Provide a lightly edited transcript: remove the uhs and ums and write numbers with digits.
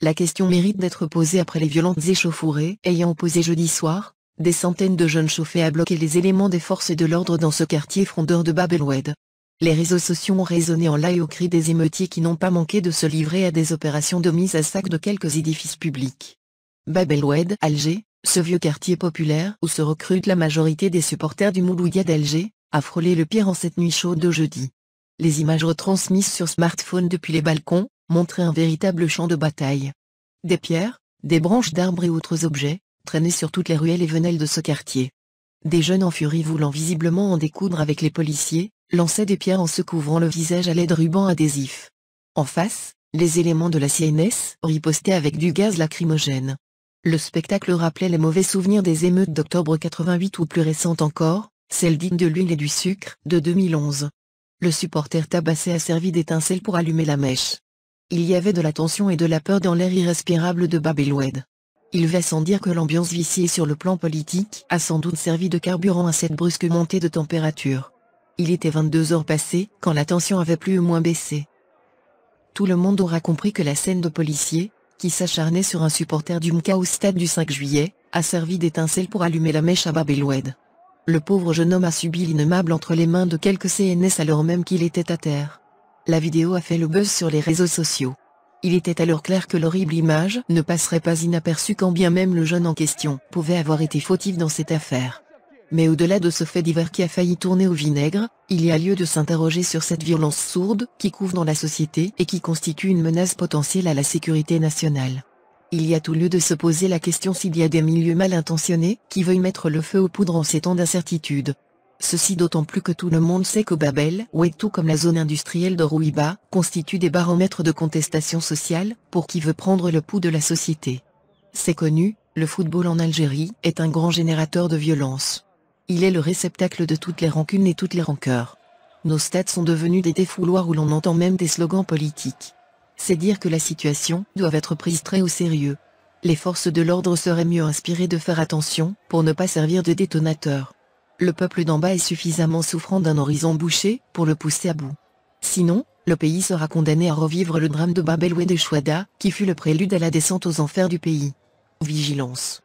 La question mérite d'être posée après les violentes échauffourées ayant opposé jeudi soir, des centaines de jeunes chauffés à bloc et les éléments des forces de l'ordre dans ce quartier frondeur de Bab el-Oued. Les réseaux sociaux ont résonné en live au cri des émeutiers qui n'ont pas manqué de se livrer à des opérations de mise à sac de quelques édifices publics. Bab el-Oued, Alger, ce vieux quartier populaire où se recrute la majorité des supporters du Mouloudia d'Alger, a frôlé le pire en cette nuit chaude de jeudi. Les images retransmises sur smartphone depuis les balcons montraient un véritable champ de bataille. Des pierres, des branches d'arbres et autres objets traînaient sur toutes les ruelles et venelles de ce quartier. Des jeunes en furie voulant visiblement en découdre avec les policiers, lançaient des pierres en se couvrant le visage à l'aide de rubans adhésifs. En face, les éléments de la CNS ripostaient avec du gaz lacrymogène. Le spectacle rappelait les mauvais souvenirs des émeutes d'octobre 88 ou plus récentes encore, celles dignes de l'huile et du sucre, de 2011. Le supporter tabassé a servi d'étincelle pour allumer la mèche. Il y avait de la tension et de la peur dans l'air irrespirable de Bab el-Oued. Il va sans dire que l'ambiance viciée sur le plan politique a sans doute servi de carburant à cette brusque montée de température. Il était 22 heures passées quand la tension avait plus ou moins baissé. Tout le monde aura compris que la scène de policiers, qui s'acharnait sur un supporter du MK au stade du 5 juillet, a servi d'étincelle pour allumer la mèche à Bab el-Oued. Le pauvre jeune homme a subi l'innommable entre les mains de quelques CNS alors même qu'il était à terre. La vidéo a fait le buzz sur les réseaux sociaux. Il était alors clair que l'horrible image ne passerait pas inaperçue quand bien même le jeune en question pouvait avoir été fautif dans cette affaire. Mais au-delà de ce fait divers qui a failli tourner au vinaigre, il y a lieu de s'interroger sur cette violence sourde qui couve dans la société et qui constitue une menace potentielle à la sécurité nationale. Il y a tout lieu de se poser la question s'il y a des milieux mal intentionnés qui veuillent mettre le feu aux poudres en ces temps d'incertitude. Ceci d'autant plus que tout le monde sait que Bab el-Oued tout comme la zone industrielle de Rouiba constitue des baromètres de contestation sociale pour qui veut prendre le pouls de la société. C'est connu, le football en Algérie est un grand générateur de violence. Il est le réceptacle de toutes les rancunes et toutes les rancœurs. Nos stades sont devenus des défouloirs où l'on entend même des slogans politiques. C'est dire que la situation doit être prise très au sérieux. Les forces de l'ordre seraient mieux inspirées de faire attention pour ne pas servir de détonateur. Le peuple d'en bas est suffisamment souffrant d'un horizon bouché pour le pousser à bout. Sinon, le pays sera condamné à revivre le drame de Bab el-Oued et Chouada, qui fut le prélude à la descente aux enfers du pays. Vigilance.